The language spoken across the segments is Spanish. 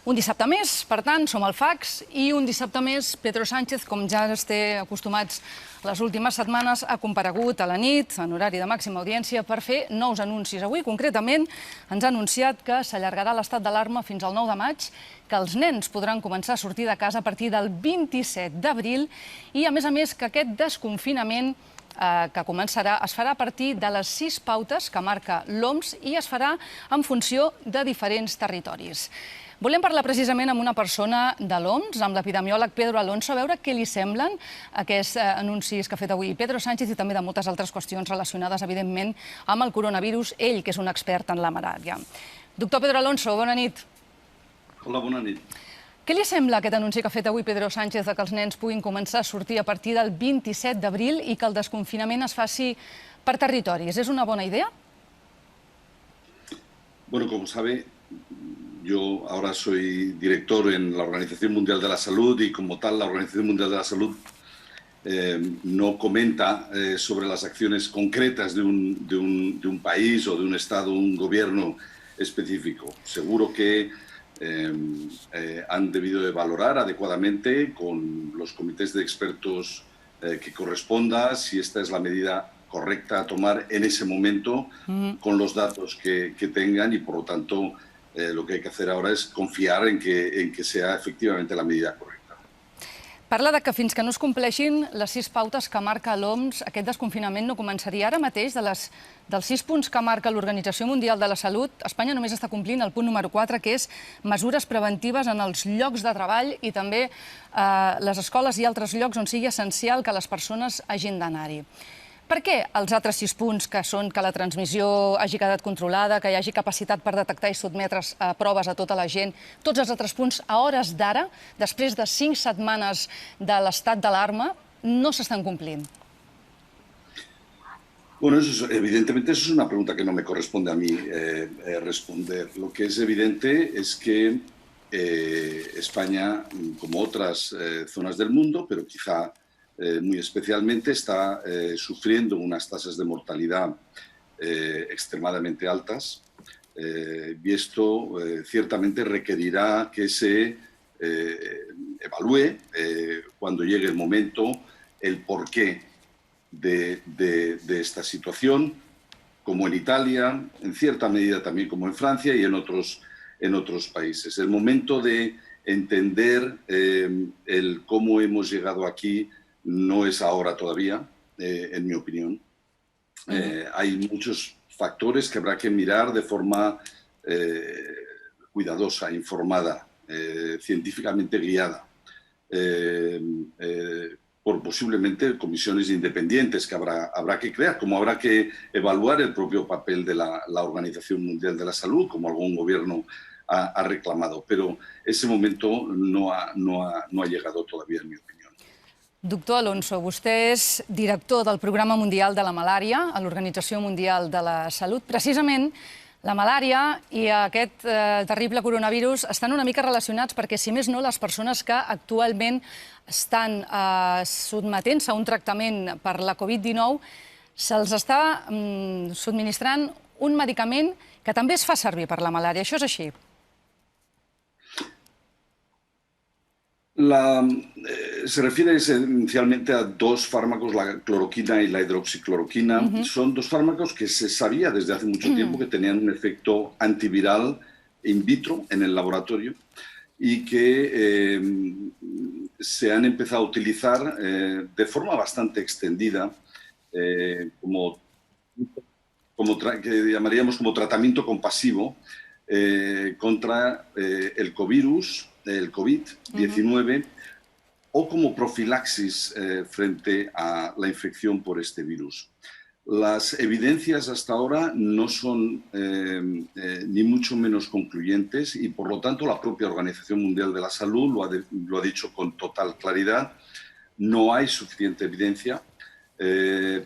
Un dissabte més, per tant, som al Fax i un dissabte més Pedro Sánchez, com ja ens té acostumats les últimes setmanes, ha comparegut a la nit, en horari de màxima audiència, per fer nous anuncis. Avui, concretament, ens ha anunciat que s'allargarà l'estat d'alarma fins al 9 de maig, que els nens podran començar a sortir de casa a partir del 27 d'abril i, a més, que aquest desconfinament que començarà es farà a partir de les 6 pautes que marca l'OMS i es farà en funció de diferents territoris. Volem parlar precisament amb una persona de l'OMS, amb l'epidemiòleg Pedro Alonso, a veure què li semblen aquests anuncis que ha fet avui Pedro Sánchez i també de moltes altres qüestions relacionades, evidentment, amb el coronavirus, ell, que és un expert en la malària. Doctor Pedro Alonso, bona nit. Hola, bona nit. Què li sembla aquest anunci que ha fet avui Pedro Sánchez que els nens puguin començar a sortir a partir del 27 d'abril i que el desconfinament es faci per territoris? És una bona idea? Bueno, como sabe, yo ahora soy director en la Organización Mundial de la Salud y como tal la Organización Mundial de la Salud no comenta sobre las acciones concretas de un país o de un Estado, un gobierno específico. Seguro que han debido de valorar adecuadamente con los comités de expertos que corresponda si esta es la medida correcta a tomar en ese momento con los datos que tengan y por lo tanto lo que hay que hacer ahora es confiar en que sea efectivamente la medida correcta. Parla de que fins que no es compleixin les 6 pautes que marca l'OMS, aquest desconfinament no començaria. Ara mateix, dels 6 punts que marca l'Organització Mundial de la Salut, Espanya només està complint el punt número 4, que és mesures preventives en els llocs de treball i també les escoles i altres llocs on sigui essencial que les persones hagin d'anar-hi. Per què els altres 6 punts, que són que la transmissió hagi quedat controlada, que hi hagi capacitat per detectar i sotmetre's a proves a tota la gent, tots els altres punts a hores d'ara, després de 5 setmanes de l'estat d'alarma, no s'estan complint? Bueno, evidentemente eso es una pregunta que no me corresponde a mí responder. Lo que es evidente es que España, como otras zonas del mundo, pero quizá muy especialmente, está sufriendo unas tasas de mortalidad extremadamente altas y esto ciertamente requerirá que se evalúe cuando llegue el momento el porqué de esta situación, como en Italia, en cierta medida también como en Francia y en otros países. El momento de entender el cómo hemos llegado aquí no es ahora todavía, en mi opinión. Hay muchos factores que habrá que mirar de forma cuidadosa, informada, científicamente guiada, por posiblemente comisiones independientes que habrá que crear, como habrá que evaluar el propio papel de la Organización Mundial de la Salud, como algún gobierno ha reclamado. Pero ese momento no ha llegado todavía, en mi opinión. Doctor Alonso, vostè és director del Programa Mundial de la Malària a l'Organització Mundial de la Salut. Precisament, la malària i aquest terrible coronavirus estan una mica relacionats perquè, si més no, les persones que actualment estan sotmetent-se a un tractament per la Covid-19 se'ls està subministrant un medicament que també es fa servir per la malària. Això és així? Se refiere esencialmente a 2 fármacos, la cloroquina y la hidroxicloroquina. Son 2 fármacos que se sabía desde hace mucho tiempo que tenían un efecto antiviral in vitro en el laboratorio y que se han empezado a utilizar de forma bastante extendida que llamaríamos como tratamiento compasivo contra el covirus, el COVID-19, o como profilaxis frente a la infección por este virus. Las evidencias hasta ahora no son ni mucho menos concluyentes y, por lo tanto, la propia Organización Mundial de la Salud lo ha dicho con total claridad. No hay suficiente evidencia.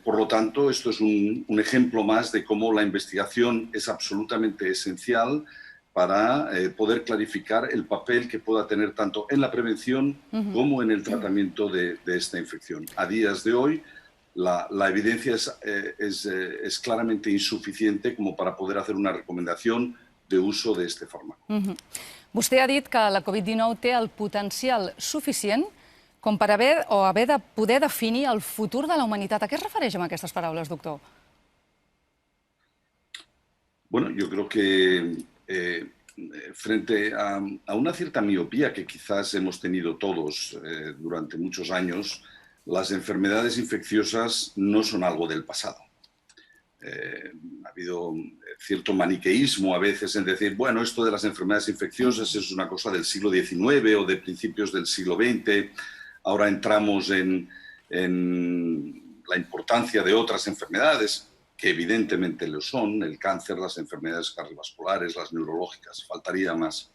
Por lo tanto, esto es un ejemplo más de cómo la investigación es absolutamente esencial para poder clarificar el papel que pueda tener tanto en la prevención como en el tratamiento de esta infección. A días de hoy, la evidencia es claramente insuficiente como para poder hacer una recomendación de uso de este fármaco. Vostè ha dit que la Covid-19 té el potencial suficient com per haver de poder definir el futur de la humanitat. A què es refereix amb aquestes paraules, doctor? Bueno, yo creo que frente a una cierta miopía que quizás hemos tenido todos durante muchos años, las enfermedades infecciosas no son algo del pasado. Ha habido cierto maniqueísmo a veces en decir, bueno, esto de las enfermedades infecciosas es una cosa del siglo XIX o de principios del siglo XX. Ahora entramos en la importancia de otras enfermedades, que evidentemente lo son, el cáncer, las enfermedades cardiovasculares, las neurológicas, faltaría más,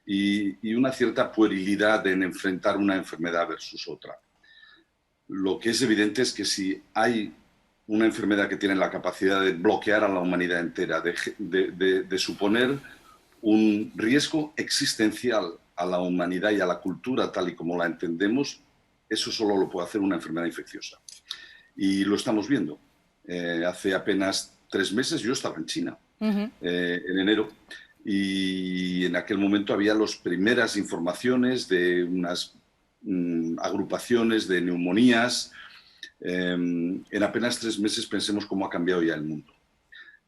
y una cierta puerilidad en enfrentar una enfermedad versus otra. Lo que es evidente es que si hay una enfermedad que tiene la capacidad de bloquear a la humanidad entera, de suponer un riesgo existencial a la humanidad y a la cultura tal y como la entendemos, eso solo lo puede hacer una enfermedad infecciosa. Y lo estamos viendo. Hace apenas 3 meses yo estaba en China, en enero, y en aquel momento había las primeras informaciones de unas agrupaciones de neumonías. En apenas 3 meses pensemos cómo ha cambiado ya el mundo.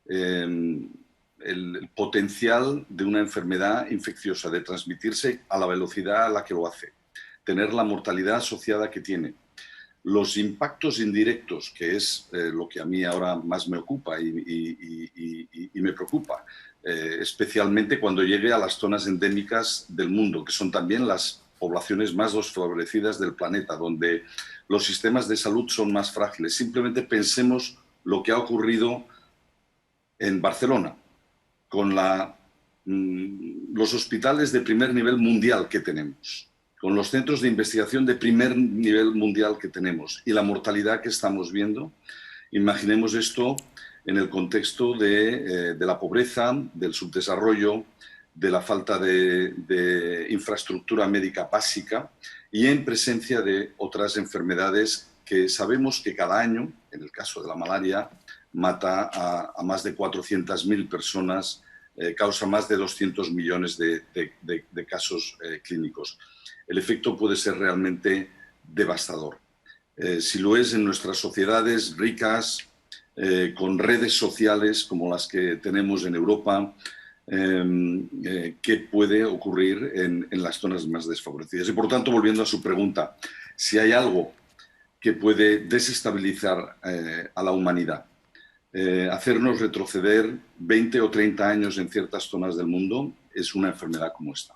El potencial de una enfermedad infecciosa, de transmitirse a la velocidad a la que lo hace, tener la mortalidad asociada que tiene, los impactos indirectos, que es lo que a mí ahora más me ocupa y me preocupa, especialmente cuando llegue a las zonas endémicas del mundo, que son también las poblaciones más desfavorecidas del planeta, donde los sistemas de salud son más frágiles. Simplemente pensemos lo que ha ocurrido en Barcelona, con los hospitales de primer nivel mundial que tenemos, con los centros de investigación de primer nivel mundial que tenemos y la mortalidad que estamos viendo. Imaginemos esto en el contexto de la pobreza, del subdesarrollo, de la falta de infraestructura médica básica y en presencia de otras enfermedades que sabemos que cada año, en el caso de la malaria, mata a más de 400.000 personas, causa más de 200 millones de casos clínicos. El efecto puede ser realmente devastador. Si lo es en nuestras sociedades ricas, con redes sociales como las que tenemos en Europa, ¿qué puede ocurrir en las zonas más desfavorecidas? Y por tanto, volviendo a su pregunta, si hay algo que puede desestabilizar a la humanidad, hacernos retroceder 20 o 30 años en ciertas zonas del mundo, es una enfermedad como esta.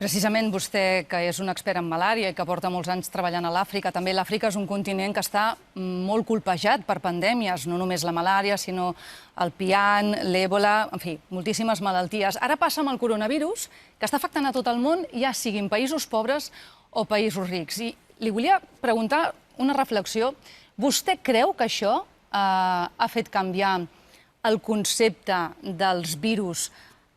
Precisament vostè, que és un expert en malària i que porta molts anys treballant a l'Àfrica, també l'Àfrica és un continent que està molt colpejat per pandèmies, no només la malària, sinó el pian, l'èbola, en fi, moltíssimes malalties. Ara passa amb el coronavirus, que està afectant a tot el món, ja siguin països pobres o països rics. I li volia preguntar una reflexió. Vostè creu que això ha fet canviar el concepte dels virus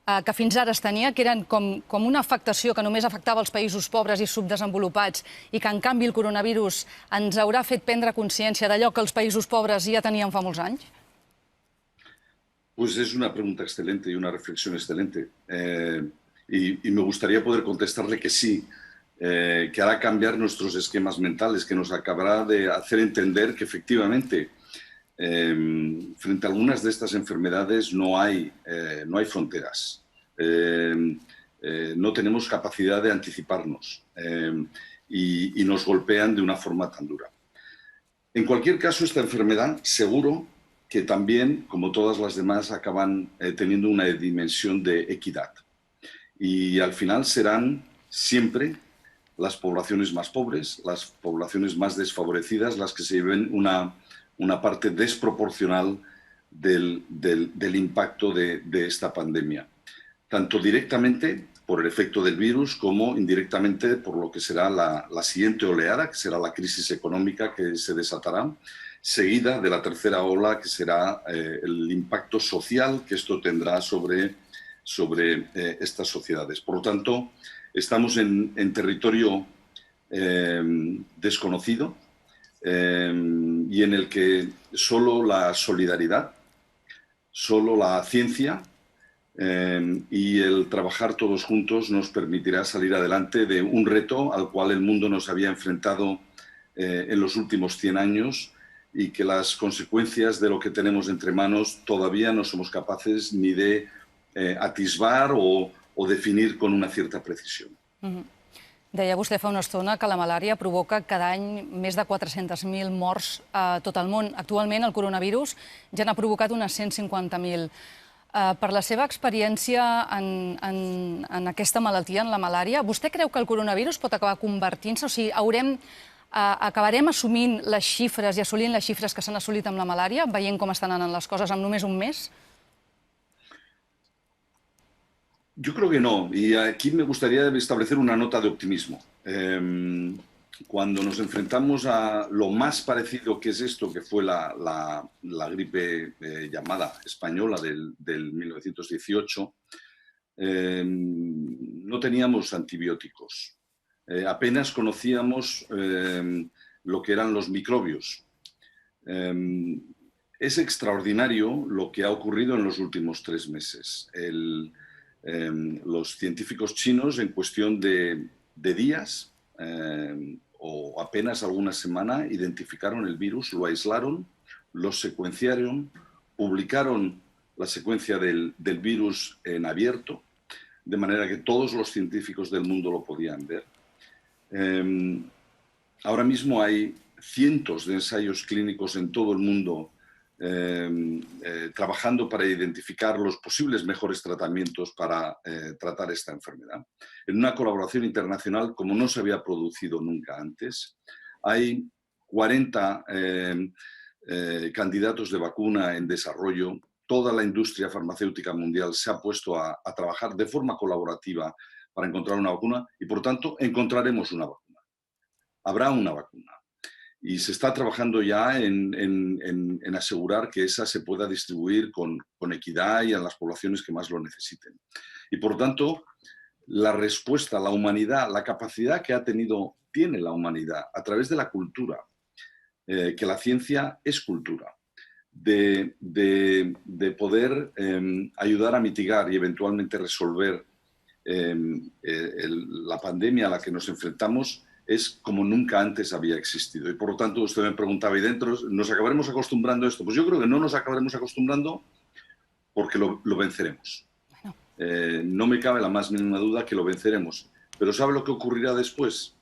que fins ara es tenia, que eren com una afectació que només afectava els països pobres i subdesenvolupats i que, en canvi, el coronavirus ens haurà fet prendre consciència d'allò que els països pobres ja tenien fa molts anys? Pues es una pregunta excelente y una reflexión excelente. Y me gustaría poder contestarle que sí, que hará cambiar nuestros esquemas mentales, que nos acabará de hacer entender que efectivamente frente a algunas de estas enfermedades no hay fronteras, no tenemos capacidad de anticiparnos y nos golpean de una forma tan dura. En cualquier caso, esta enfermedad seguro que también, como todas las demás, acaban teniendo una dimensión de equidad. Y al final serán siempre las poblaciones más pobres, las poblaciones más desfavorecidas, las que se lleven una parte desproporcional del impacto de esta pandemia, tanto directamente por el efecto del virus como indirectamente por lo que será la siguiente oleada, que será la crisis económica que se desatará, seguida de la tercera ola, que será el impacto social que esto tendrá sobre estas sociedades. Por lo tanto, estamos en territorio desconocido, y en el que solo la solidaridad, solo la ciencia y el trabajar todos juntos nos permitirá salir adelante de un reto al cual el mundo nos había enfrentado en los últimos 100 años y que las consecuencias de lo que tenemos entre manos todavía no somos capaces ni de atisbar o definir con una cierta precisión. Deia vostè fa una estona que la malària provoca cada any més de 400.000 morts a tot el món. Actualment el coronavirus ja n'ha provocat unes 150.000. Per la seva experiència en aquesta malaltia, en la malària, vostè creu que el coronavirus pot acabar convertint-se? O sigui, acabarem assumint les xifres i assolint les xifres que s'han assolit amb la malària, veient com estan anant les coses amb només un mes? Yo creo que no, y aquí me gustaría establecer una nota de optimismo. Cuando nos enfrentamos a lo más parecido que es esto, que fue la gripe llamada española del 1918, no teníamos antibióticos. Apenas conocíamos lo que eran los microbios. Es extraordinario lo que ha ocurrido en los últimos 3 meses. Los científicos chinos, en cuestión de días o apenas alguna semana, identificaron el virus, lo aislaron, lo secuenciaron, publicaron la secuencia del virus en abierto, de manera que todos los científicos del mundo lo podían ver. Ahora mismo hay cientos de ensayos clínicos en todo el mundo trabajando para identificar los posibles mejores tratamientos para tratar esta enfermedad. En una colaboración internacional como no se había producido nunca antes, hay 40 candidatos de vacuna en desarrollo. Toda la industria farmacéutica mundial se ha puesto a trabajar de forma colaborativa para encontrar una vacuna y, por tanto, encontraremos una vacuna. Habrá una vacuna. Y se está trabajando ya en asegurar que esa se pueda distribuir con equidad y a las poblaciones que más lo necesiten. Y por tanto, la respuesta, la humanidad, la capacidad que tiene la humanidad a través de la cultura, que la ciencia es cultura, de poder ayudar a mitigar y eventualmente resolver la pandemia a la que nos enfrentamos, es como nunca antes había existido. Y por lo tanto, usted me preguntaba, ¿y dentro nos acabaremos acostumbrando a esto? Pues yo creo que no nos acabaremos acostumbrando porque lo venceremos. No me cabe la más mínima duda que lo venceremos. Pero ¿sabe lo que ocurrirá después?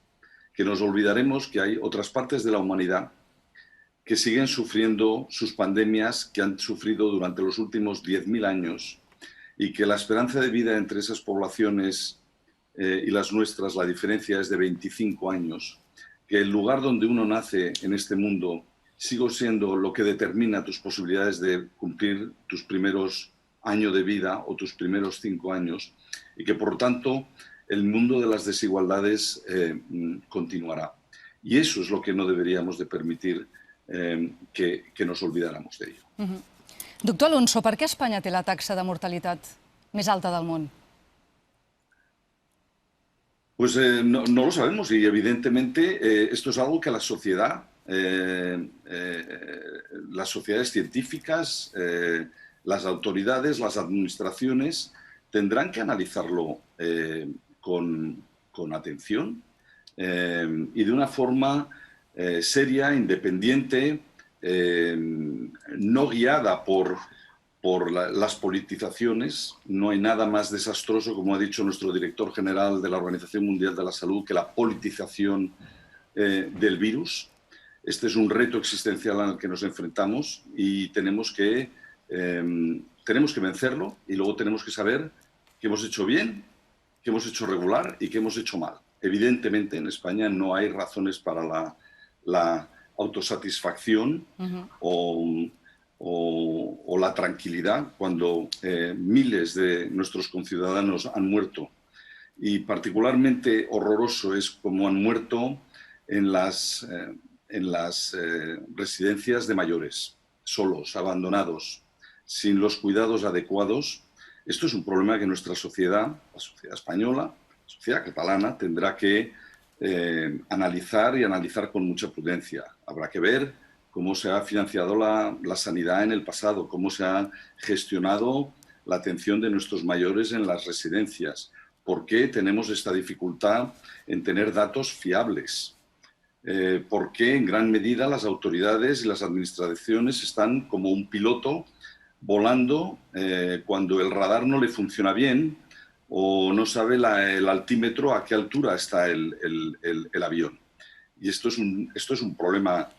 Que nos olvidaremos que hay otras partes de la humanidad que siguen sufriendo sus pandemias que han sufrido durante los últimos 10.000 años y que la esperanza de vida entre esas poblaciones y las nuestras, la diferencia es de 25 años, que el lugar donde uno nace en este mundo sigue siendo lo que determina tus posibilidades de cumplir tus primeros años de vida o tus primeros 5 años, y que por tanto el mundo de las desigualdades continuará. Y eso es lo que no deberíamos de permitir que nos olvidáramos de ello. Doctor Alonso, per què Espanya té la taxa de mortalitat més alta del món? Pues no lo sabemos y evidentemente esto es algo que la sociedad, las sociedades científicas, las autoridades, las administraciones tendrán que analizarlo con atención y de una forma seria, independiente, no guiada por las politizaciones. No hay nada más desastroso, como ha dicho nuestro director general de la Organización Mundial de la Salud, que la politización del virus. Este es un reto existencial al que nos enfrentamos y tenemos que vencerlo, y luego tenemos que saber qué hemos hecho bien, qué hemos hecho regular y qué hemos hecho mal. Evidentemente, en España no hay razones para la autosatisfacción o la tranquilidad cuando miles de nuestros conciudadanos han muerto. Y particularmente horroroso es cómo han muerto en las residencias de mayores, solos, abandonados, sin los cuidados adecuados. Esto es un problema que nuestra sociedad, la sociedad española, la sociedad catalana, tendrá que analizar y analizar con mucha prudencia. Habrá que ver cómo se ha financiado la sanidad en el pasado, cómo se ha gestionado la atención de nuestros mayores en las residencias? ¿Por qué tenemos esta dificultad en tener datos fiables? ¿Por qué en gran medida las autoridades y las administraciones están como un piloto volando cuando el radar no le funciona bien o no sabe el altímetro a qué altura está el avión? Y esto es un problema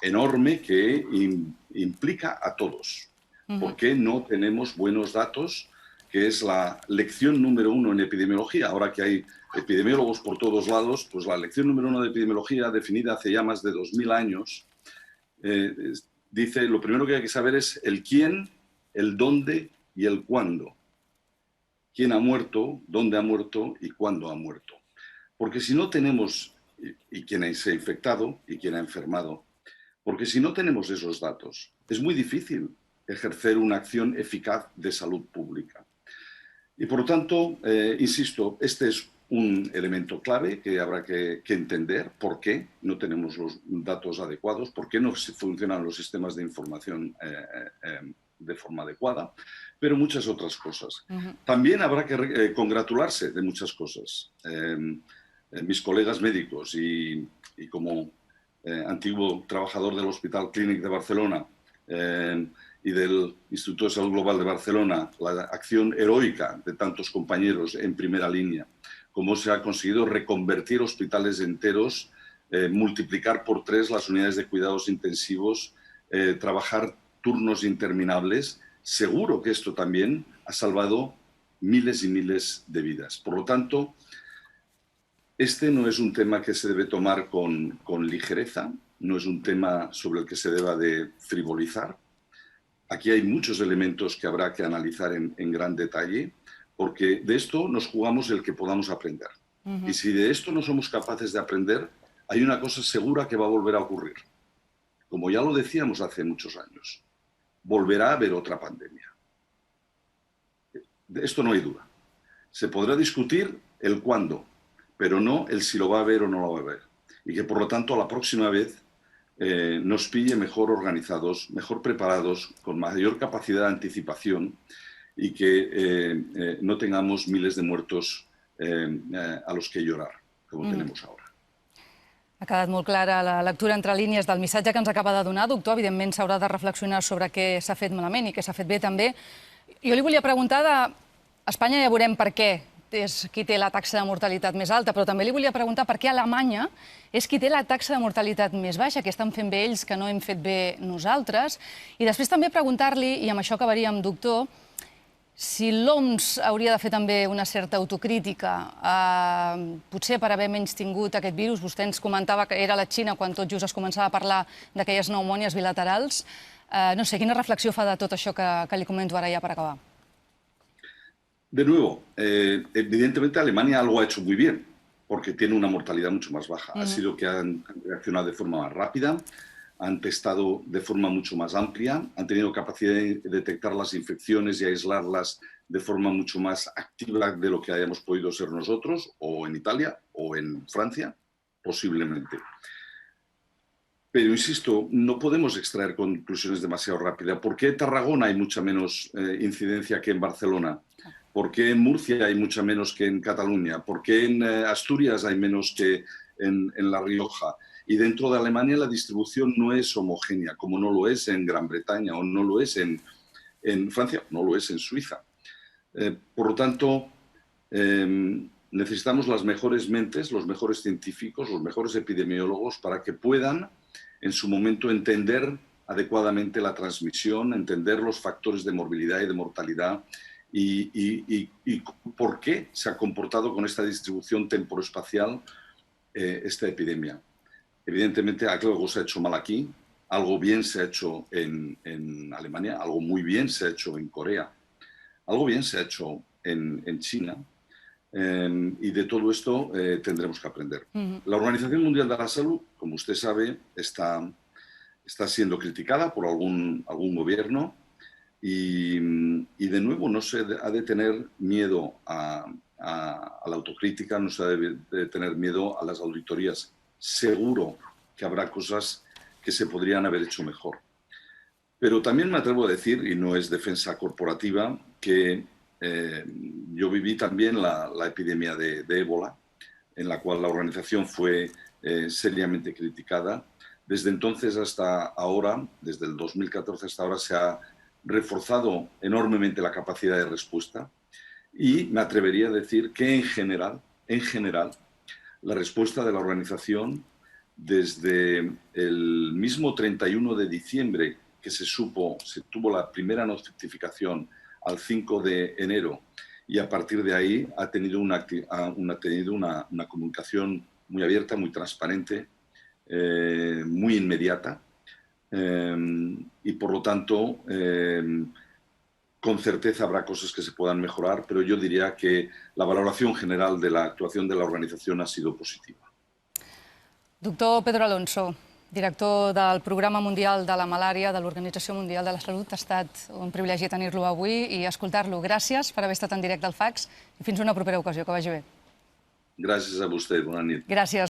enorme que implica a todos. ¿Por qué no tenemos buenos datos? Que es la lección número uno en epidemiología. Ahora que hay epidemiólogos por todos lados, pues la lección número uno de epidemiología, definida hace ya más de 2000 años, dice, lo primero que hay que saber es el quién, el dónde y el cuándo. Quién ha muerto, dónde ha muerto y cuándo ha muerto. Porque si no tenemos, y quién se ha infectado y quién ha enfermado, porque si no tenemos esos datos, es muy difícil ejercer una acción eficaz de salud pública. Y por lo tanto, insisto, este es un elemento clave que habrá que entender por qué no tenemos los datos adecuados, por qué no funcionan los sistemas de información de forma adecuada, pero muchas otras cosas. También habrá que congratularse de muchas cosas. Mis colegas médicos y como antiguo trabajador del Hospital Clínic de Barcelona y del Instituto de Salud Global de Barcelona, la acción heroica de tantos compañeros en primera línea, cómo se ha conseguido reconvertir hospitales enteros, multiplicar por 3 las unidades de cuidados intensivos, trabajar turnos interminables. Seguro que esto también ha salvado miles y miles de vidas. Por lo tanto, este no es un tema que se debe tomar con ligereza, no es un tema sobre el que se deba de frivolizar. Aquí hay muchos elementos que habrá que analizar en gran detalle, porque de esto nos jugamos el que podamos aprender. Y si de esto no somos capaces de aprender, hay una cosa segura que va a volver a ocurrir. Como ya lo decíamos hace muchos años, volverá a haber otra pandemia. De esto no hay duda. Se podrá discutir el cuándo, pero no el si lo va a haber o no lo va a haber. Y que por lo tanto a la próxima vez nos pille mejor organizados, mejor preparados, con mayor capacidad de anticipación y que no tengamos miles de muertos a los que llorar, com tenemos ahora. Ha quedat molt clara la lectura entre línies del missatge que ens acaba de donar, doctor. Evidentment s'haurà de reflexionar sobre què s'ha fet malament i què s'ha fet bé també. Jo li volia preguntar de Espanya, ja veurem per què és qui té la taxa de mortalitat més alta, però també li volia preguntar per què Alemanya és qui té la taxa de mortalitat més baixa, que estan fent bé ells, que no hem fet bé nosaltres. I després també preguntar-li, i amb això acabaríem, doctor, si l'OMS hauria de fer també una certa autocrítica, potser per haver menys tingut aquest virus. Vostè ens comentava que era la Xina quan tot just es començava a parlar d'aquelles pneumònies bilaterals. No sé, quina reflexió fa de tot això que li comento ara ja per acabar? De nuevo, evidentemente Alemania algo ha hecho muy bien, porque tiene una mortalidad mucho más baja. Ha sido que han reaccionado de forma más rápida, han testado de forma mucho más amplia, han tenido capacidad de detectar las infecciones y aislarlas de forma mucho más activa de lo que hayamos podido ser nosotros, o en Italia, o en Francia, posiblemente. Pero, insisto, no podemos extraer conclusiones demasiado rápidas. ¿Por qué en Tarragona hay mucha menos incidencia que en Barcelona? ¿Por qué en Murcia hay mucha menos que en Cataluña? ¿Por qué en Asturias hay menos que en La Rioja? Y dentro de Alemania la distribución no es homogénea, como no lo es en Gran Bretaña o no lo es en Francia, no lo es en Suiza. Por lo tanto, necesitamos las mejores mentes, los mejores científicos, los mejores epidemiólogos para que puedan en su momento entender adecuadamente la transmisión, entender los factores de morbilidad y de mortalidad y por qué se ha comportado con esta distribución temporoespacial esta epidemia. Evidentemente algo se ha hecho mal aquí, algo bien se ha hecho en Alemania, algo muy bien se ha hecho en Corea, algo bien se ha hecho en China, y de todo esto tendremos que aprender. La Organización Mundial de la Salud, como usted sabe, está siendo criticada por algún gobierno y de nuevo no se ha de tener miedo a la autocrítica, no se ha de tener miedo a las auditorías. Seguro que habrá cosas que se podrían haber hecho mejor. Pero también me atrevo a decir, y no es defensa corporativa, que yo viví también la epidemia de ébola, en la cual la organización fue seriamente criticada. Desde entonces hasta ahora, desde el 2014 hasta ahora, se ha reforzado enormemente la capacidad de respuesta y me atrevería a decir que en general, la respuesta de la organización desde el mismo 31 de diciembre que se tuvo la primera notificación al 5 de enero y a partir de ahí ha tenido una comunicación muy abierta, muy transparente, muy inmediata y por lo tanto con certeza habrá cosas que se puedan mejorar, pero yo diría que la valoración general de la actuación de la organización ha sido positiva. Doctor Pedro Alonso, director del Programa Mundial de la Malària de l'Organització Mundial de la Salut, ha estat un privilegi tenir-lo avui i escoltar-lo. Gràcies per haver estat en directe al FACS i fins una propera ocasió. Que vagi bé. Gràcies a vostè. Bona nit. Gràcies.